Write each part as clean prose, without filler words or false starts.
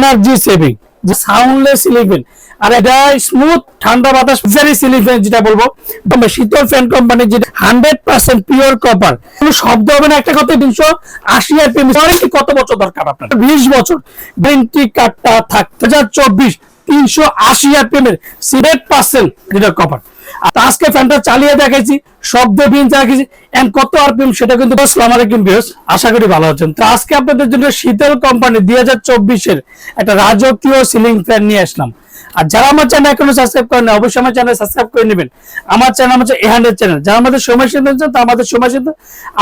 Energy saving, যে soundless ceiling fan. আর এটা smooth ঠান্ডা বাতাস সিলিং ফ্যান যেটা বলবো, শীতল ফ্যান কোম্পানি, যেটা 100% পিওর কপার, কোনো শব্দ হবে না। একটা কথা, 380 আরপিএম ওয়ারেন্টি কত বছর দরকার আপনার? 20 বছর ওয়ারেন্টি কার্ডটা থাকতে 2024 380 আরপিএম এর 100% যেটা কপার। আজকে ফ্যানটা চালিয়ে দেখাইছি, শব্দ বিন দেখাইছি, এন্ড কত আরপিএম সেটা কিন্তু। আসসালামু আলাইকুম ভিউয়ার্স, আশা করি ভালো আছেন। তো আজকে আপনাদের জন্য শীতল কোম্পানি 2024 এর একটা রাজকীয় সিলিং ফ্যান নিয়ে আসলাম। আর যারা আমার চ্যানেল এখনো সাবস্ক্রাইব করেন, অবশ্যই আমার চ্যানেল সাবস্ক্রাইব করে নেবেন। আমার চ্যানেল হচ্ছে এ100 চ্যানেল। যারা আমাদের সময় সিদ্ধ তা আমাদের সময় সিদ্ধ,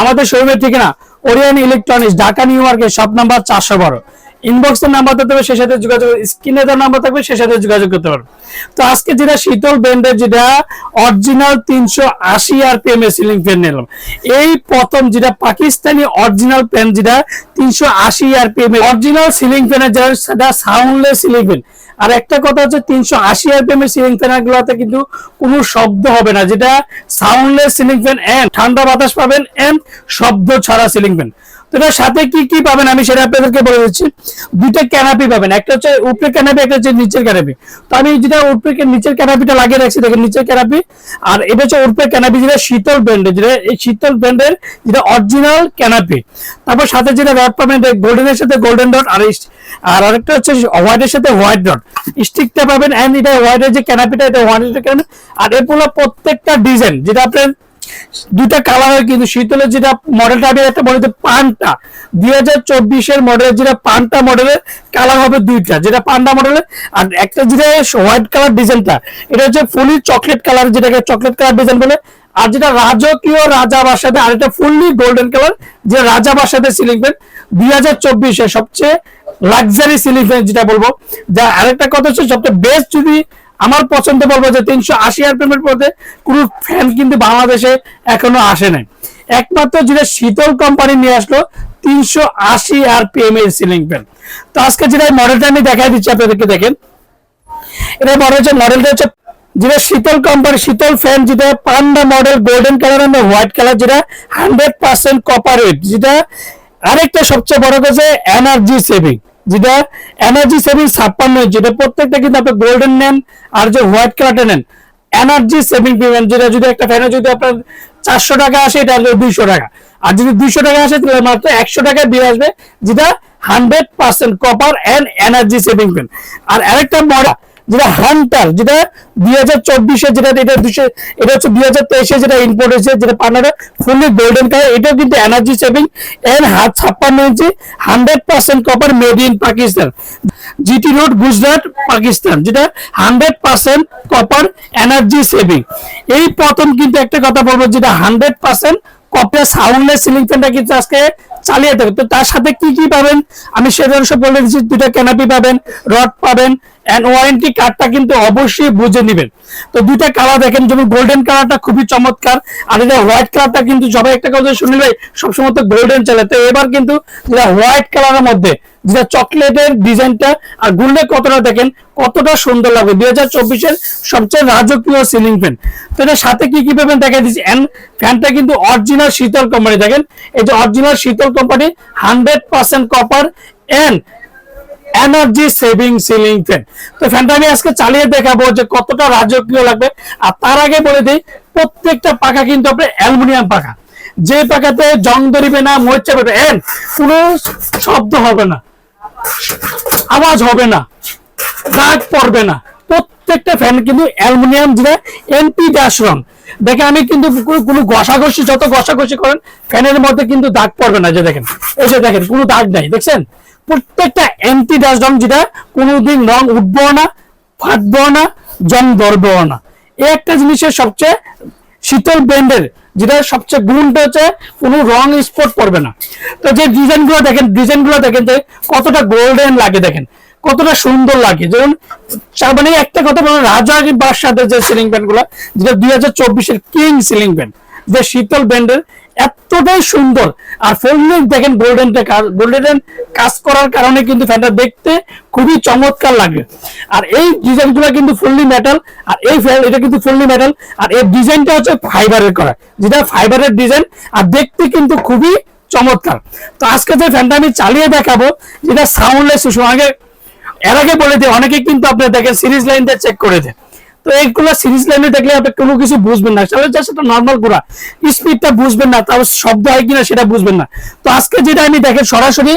আমাদের শোরুমের ঠিকানা Orion electronics, Dhaka new market, shop number 412। ইনবক্সের নাম্বার দিতে হবে, সে সাথে যোগাযোগ, স্ক্রিনে দেওয়ার নাম্বার থাকবে, সে সাথে যোগাযোগ করতে পারবে। তো আজকে যেটা শীতল ব্র্যান্ডের যেটা অরিজিনাল 380 আরপিএম এর সিলিং ফ্যান নিলাম। এই প্রথম যেটা পাকিস্তানি অরিজিনাল ফ্যান, যেটা 380 আরপিএম এর অরিজিনাল সিলিং ফ্যানের, যেটা সাউন্ডলেস সিলিং ফ্যান। আর একটা কথা হচ্ছে 380 আরপিএম এর সিলিং ফ্যান গুলোতে কিন্তু কোনো শব্দ হবে না, যেটা সাউন্ডলেস সিলিং ফ্যান, এন্ড ঠান্ডা বাতাস পাবেন, এন্ড শব্দ ছাড়া সিলিং ফ্যান। তো এটার সাথে কি কি পাবেন আমি সেটা আপনাদেরকে বলে দিচ্ছি। দুইটা ক্যানাপি পাবেন, একটা হচ্ছে উপরে ক্যানাপি, একটা হচ্ছে নিচের ক্যানাপি। তো আমি যেটা উপরে নিচের ক্যানাপিটা লাগিয়ে রাখছি, দেখেন নিচের ক্যানাপি। আর এটা হচ্ছে উপরে ক্যানাপি, যেটা শীতল ব্র্যান্ডের, যেটা এই শীতল ব্র্যান্ডের যেটা অরিজিনাল ক্যানাপি। তারপর সাথে যেটা রড পাবেন, গোল্ডেনের সাথে গোল্ডেন ডট, আর আরেকটা হচ্ছে হোয়াইটের সাথে হোয়াইট ডট স্টিকটা পাবেন। এন্ড এটা হোয়াইটের যে ক্যানাপিটা, এটা হোয়াইটের ক্যানাপি। আর এগুলো প্রত্যেকটা ডিজাইন, যেটা আপনার দুইটা কালার হয় কিন্তু শীতলের যেটা মডেলটা, আমি একটা বলতে পান্টা 2024 এর মডেলের, যেটা পান্টা মডেলের কালার হবে দুইটা, যেটা পান্ডা মডেলের। আর একটা যেটা হোয়াইট কালার ডিজাইনটা, এটা হচ্ছে ফুলি চকলেট কালার, যেটাকে চকলেট কালার ডিজাইন বলে। আর যেটা রাজকীয় রাজা বাসাতে, আর এটা ফুললি গোল্ডেন কালার, যে রাজা বাসাতে সিলিং ফ্যান 2024 এর সবচেয়ে লাক্সারি সিলিং ফ্যান যেটা বলবো। যা আরেকটা কথা হচ্ছে সবচেয়ে বেস্ট, যদি আমার পছন্দ বলবো যে 380 আরপিএম এর মধ্যে কোন ফ্যান কিন্তু বাংলাদেশে এখনো আসে নাই। একমাত্র যেটা শীতল কোম্পানি নিয়ে আসলো 380 আরপিএম এর সিলিং ফ্যান। তো আজকে যেটা মডেলটা আমি দেখাই দিচ্ছি আপনাদেরকে, দেখেন এটা মডেলটা হচ্ছে যেটা শীতল কোম্পানি শীতল ফ্যান, যেটা পান্ডা মডেল, গোল্ডেন কালার আর হোয়াইট কালার, যেটা 100% কপার ওয়েট। যেটা আরেকটা সবচেয়ে বড় কথা, এনার্জি সেভিং, যেটা এনার্জি সেভিং 56, যেটা প্রত্যেকটা কিন্তু আপনি গোল্ডেন নেন আর যে হোয়াইট কালারটা নেন, এনার্জি সেভিং পেমেন্ট। যেটা যদি একটা ফ্যানে যদি আপনার 400 টাকা আসে, এটা আসবে 200 টাকা। আর যদি 200 টাকা আসে, তাহলে মাত্র 100 টাকায় বিল আসবে, যেটা 100% copper and energy saving pen. আর আরেকটা মডেল যেটা হান্টার, যেটা 2024 এ, যেটা এটা হচ্ছে 2023 এ যেটা ইম্পোর্ট হয়েছে, যেটা পান্ডাটা ফুললি গোল্ডেন কালার। এটাও কিন্তু energy saving and 56 inch 100% copper, made in Pakistan, GT road, Gujarat, Pakistan, যেটা 100% কপার এনার্জি সেভিং। এই প্রথম কিন্তু একটা কথা বলবো, যেটা 100% কপার সাউন্ডলেস সিলিং ফ্যানটা কিন্তু আজকে চালিয়ে দেবে। তো তার সাথে কি কি পাবেন আমি সেটা সব বলে দিচ্ছি। দুইটা ক্যানাপি পাবেন, রড পাবেন, এন্ড ওয়ারেন্টি কার্ডটা কিন্তু অবশ্যই বুঝে নেবেন। তো দুইটা কালার দেখেন, যেমন গোল্ডেন কালারটা খুবই চমৎকার, আর এটা হোয়াইট কালারটা কিন্তু সবাই একটা কথা শুনলে ভাই সবসময় তো গোল্ডেন চলে। তো এবার কিন্তু যেটা হোয়াইট কালারের মধ্যে যেটা চকলেটের ডিজাইনটা আর গুললে কতটা দেখেন, কতটা সুন্দর লাগবে। 2024 এর সবচেয়ে রাজকীয় সিলিং ফ্যান। তো এটার সাথে কি কি পাবেন দেখা দিচ্ছি। এন্ড ফ্যানটা কিন্তু অরিজিনাল শীতল কোম্পানি, দেখেন এই যে original Sheetal company 100% copper and energy saving ceiling fan. তো ফ্যানটা আমি আজকে চালিয়ে দেখাবো যে কতটা রাজকীয় লাগবে। আর তার আগে বলে দিই, প্রত্যেকটা পাখা কিন্তু আপনার অ্যালুমিনিয়াম পাখা, যে পাখাতে জং ধরিবে না, মরচা পাবে, এন্ড কোনো শব্দ হবে না, আওয়াজ হবে না, দাগ পড়বে না। প্রত্যেকটা ফ্যান কিন্তু অ্যালুমিনিয়াম, যেটা এমপি ড্যাশ রং। দেখেন আমি কিন্তু কোনো ঘষাঘষি, যত ঘষাঘষি করেন ফ্যানের মধ্যে কিন্তু দাগ পড়বে না। যে দেখেন, এই যে দেখেন কোনো দাগ নাই, দেখছেন প্রত্যেকটা এমপি ড্যাশ রং, যেটা কোনোদিন রং উঠবো না, ফাটবো না, জং ধরবেও না। এই একটা জিনিসের সবচেয়ে শীতল ব্র্যান্ডের যেটা সবচেয়ে গুণটা হচ্ছে কোনো রং স্পট পড়বে না। তো যে ডিজাইনগুলো দেখেন যে কতটা গোল্ডেন লাগে, দেখেন কতটা সুন্দর লাগে। যেমন মানে একটা কথা বলবো, রাজা বাদশাহের যে সিলিং ফ্যান গুলা, যেটা 2024 এর কিং সিলিং ফ্যান, যে শীতল ব্র্যান্ডের, এতটাই সুন্দর। আর ফুললি দেখেন গোল্ডেন কাজ করার কারণে কিন্তু ফ্যানটা দেখতে খুবই চমৎকার লাগে। আর এই ডিজাইনগুলো কিন্তু ফুললি মেটাল, আর এই এটা কিন্তু ফুললি মেটাল। আর এই ডিজাইনটা হচ্ছে ফাইবারের করা, যেটা ফাইবারের ডিজাইন, আর দেখতে কিন্তু খুবই চমৎকার। তো আজকে যে ফ্যানটা আমি চালিয়ে দেখাবো, যেটা সাউন্ডলেস, আগে এর আগে বলে দিই, অনেকে কিন্তু আপনি দেখেন সিরিজ লাইন দিয়ে চেক করে দেয়। তো এইগুলো সিরিজ লাইনে দেখলে আপনি কোনো কিছু বুঝবেন না, আসলে জাস্ট একটা নর্মাল ঘোড়া, স্পিডটা বুঝবেন না, তাও শব্দ হয় কিনা সেটা বুঝবেন না। তো আজকে যেটা আমি দেখেন সরাসরি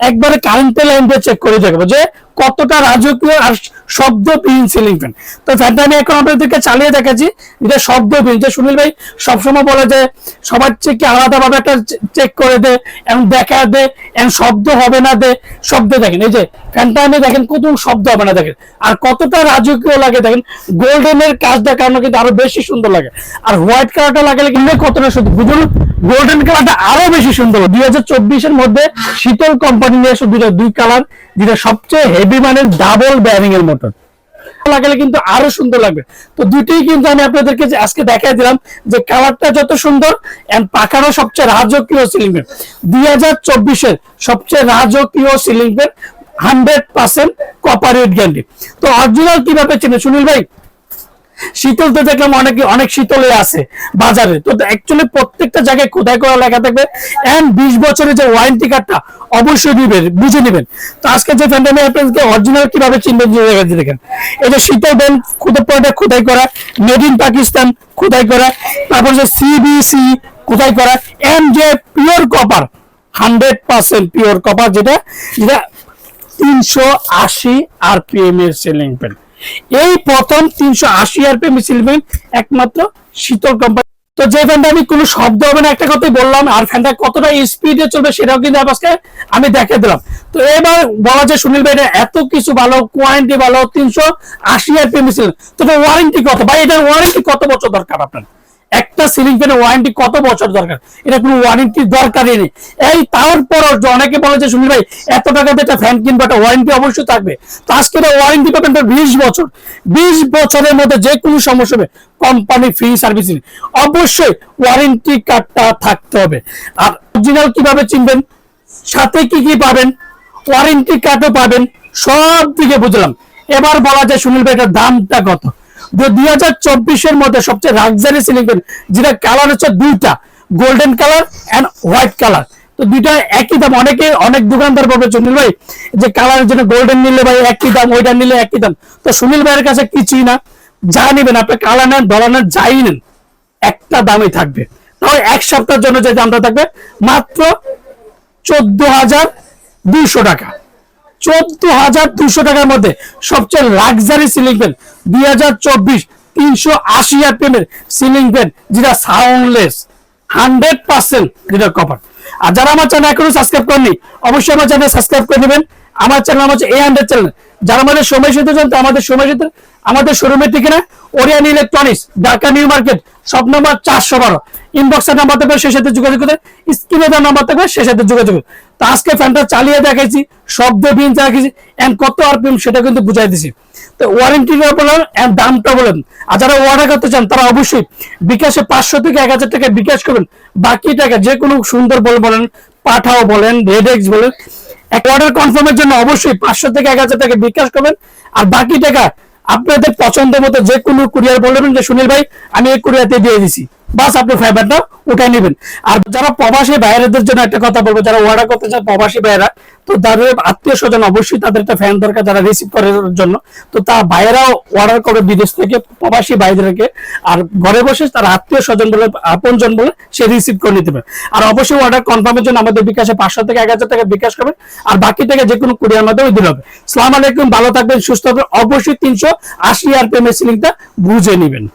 একবারে কারেন্টের লাইন দিয়ে চেক করে দেখবো যে কতটা রাজকীয় আর শব্দবিহীন সিলিং ফ্যান। তো ফ্যানটা আমি এখন আপনাদেরকে চালিয়ে দেখাচ্ছি, যেটা শব্দবিহীন। যে সুনীল ভাই সবসময় বলে যে সবার চেয়ে কি আলাদা ভাবে একটা চেক করে দে এবং দেখা দে এবং শব্দ হবে না দে, শব্দ দেখেন। এই যে ফ্যানটা আমি দেখেন কত শব্দ হবে না দেখেন, আর কতটা রাজকীয় লাগে দেখেন। গোল্ডেনের কাজ দেখানো কিন্তু আরো বেশি সুন্দর লাগে, আর হোয়াইট কালারটা লাগালে কিন্তু কতটা সুন্দর বুঝুন। গোল্ডেন কালারটা আরো বেশি সুন্দর। 2024 এর মধ্যে শীতল কোম্পানি নিয়ে এসে দুই কালার, যেটা সবচেয়ে হেভি মানের ডাবল ব্যারিং এর মোটর লাগালে কিন্তু আরো সুন্দর লাগবে। তো দুইটাই কিন্তু আমি আপনাদেরকে আজকে দেখাই দিলাম যে কালারটা যত সুন্দর এন্ড পাখারও সবচেয়ে রাজকীয় সিলিং ফ্যান। 2024 এর সবচেয়ে রাজকীয় ceiling fan, 100% copper weight guarantee. তো অরিজিনাল কিভাবে চিনে সুনীল ভাই? শীতল তো দেখলাম অনেক শীতলে আছে বাজারে, তো অ্যাকচুয়ালি প্রত্যেকটা জায়গায় খোদাই করা লেখা থাকবে এন্ড 20 বছরের যে ওয়ারেন্টি কার্ডটা অবশ্যই বুঝে নেবেন। তো আজকে যে ফ্যানটা আমি আপনাদেরকে অরিজিনাল কিভাবে চিনবেন দেখেন, এই যে শীতল ব্যান্ড খোদাই করা, মেড ইন পাকিস্তান খোদাই করা, তারপর যে সিবিসি খোদাই করা এন্ড যে পিওর কপার, 100% পিওর কপার, যেটা 380 আরপিএম এর সিলিং ফ্যান। এই প্রথম 380 আরপিএম সিলিং ফ্যান একমাত্র শীতল কোম্পানি। তো যে ফ্যানটা আমি কোনো শব্দ হবে না একটা কথাই বললাম, আর ফ্যানটা কতটা স্পিডে চলবে সেটাও কিন্তু আজকে আমি দেখে দিলাম। তো এবার বলা যায় সুনীল ভাই এত কিছু ভালো, কোয়ালিটি ভালো, 380 আরপিএম সিলিং, তো ওয়ারেন্টি কত ভাই? এটার ওয়ারেন্টি কত বছর দরকার আপনার? একটা সিলিং ফ্যানের ওয়ারেন্টি কত বছর দরকার? এটা কোনো ওয়ারেন্টি দরকারই নেই। এই তারপর অনেকে বলে যে সুনীল ভাই এত টাকাতে একটা ফ্যান কিনবো, একটা ওয়ারেন্টি অবশ্যই থাকবে। তো আজকে ওয়ারেন্টি পাবেন 20 বছর। 20 বছরের মধ্যে যে কোনো সমস্যা হবে কোম্পানি ফ্রি সার্ভিসিং, অবশ্যই ওয়ারেন্টি কার্ডটা থাকতে হবে। আর অরিজিনাল কিভাবে চিনবেন, সাথে কি কি পাবেন, ওয়ারেন্টি কার্ডও পাবেন, সব দিকে বুঝলাম। এবার বলা যায় সুনীল ভাই এটার দামটা কত? 2024 এর মধ্যে সবচেয়ে লাক্সারি সিলিং ফ্যান, যেটা কালার হচ্ছে দুইটা, golden colour and white colour. তো দুইটা একই দাম। অনেক দোকানদার বলবে সুনীল ভাই যে কালারের জন্য গোল্ডেন নিলে ভাই একই দাম, ওইটা নিলে একই দাম। তো সুনীল ভাইয়ের কাছে কিছুই না, যা নিবেন আপনি কালার নেন ডলার নেন যাই নেন একটা দামই থাকবে। তাহলে এক সপ্তাহের জন্য যে দামটা থাকবে মাত্র 14,200 টাকা। 14,200 টাকার মধ্যে সবচেয়ে লাক্সারি সিলিং ফ্যান 2024 380 আরপিএম এর সিলিং ফ্যান, যেটা সাউন্ডলেস, 100% যেটা কপার। আর যারা আমার চ্যানেল এখনো সাবস্ক্রাইব করেননি অবশ্যই আমার চ্যানেল সাবস্ক্রাইব করে দিবেন। আমার চ্যানেল হচ্ছে A100 চ্যানেল। যারা আমাদের সময় সাথে জানতো, আমাদের শোরুমের ঠিকানা Orion electronics, Dhaka new market, shop number 412। ইনবক্সের নাম্বার থাকবে, সে সাথে যোগাযোগ করে, স্ক্রিনে দেওয়ার নাম্বার থাকবে, সে সাথে যোগাযোগ করে। তো আজকে ফ্যানটা চালিয়ে দেখাইছি, শব্দবিহীন দেখাইছি এন্ড কত আরপিএম সেটা কিন্তু বুঝাই দিছি। তো ওয়ারেন্টিটা বলেন এন্ড দামটা বলেন। আর যারা অর্ডার করতে চান তারা অবশ্যই বিকাশে 500 থেকে 1000 টাকা বিকাশ করবেন। বাকি টাকা যে কোনো সুন্দর বলেন, পাঠাও বলেন, রেডেক্স বলেন, এক অর্ডার কনফার্মের জন্য অবশ্যই 500 থেকে 1000 টাকা বিকাশ করবেন। আর বাকি টাকা আপনাদের পছন্দ মতো যে কোনো কুরিয়ার বলবেন যে সুনীল ভাই আমি এই কুরিয়াতে দিয়ে দিছি, বাস আপনি ফাইবারটা উঠাই নেবেন। আর যারা প্রবাসী বাইরেদের জন্য একটা কথা বলবো, যারা অর্ডার করতে চান প্রবাসী বাইরা, তো তাদের আত্মীয় স্বজন অবশ্যই তাদের একটা ফ্যান দরকার যারা রিসিভ করার জন্য। তো তা বাইরেরাও অর্ডার করে বিদেশ থেকে প্রবাসী বাইরেকে, আর ঘরে বসে তার আত্মীয় স্বজন বলে, আপনজন বলে সে রিসিভ করে নিতে পারে। আর অবশ্যই অর্ডার কনফার্মের জন্য আমাদের বিকাশে 500 থেকে 1000 টাকা বিকাশ করবেন, আর বাকি টাকা যে কোনো কুরিয়ার মাধ্যমে দিতে হবে। আসসালামু আলাইকুম, ভালো থাকবেন, সুস্থ থাকবেন। অবশ্যই 380 আরপিএম এর সিলিংটা বুঝে নেবেন।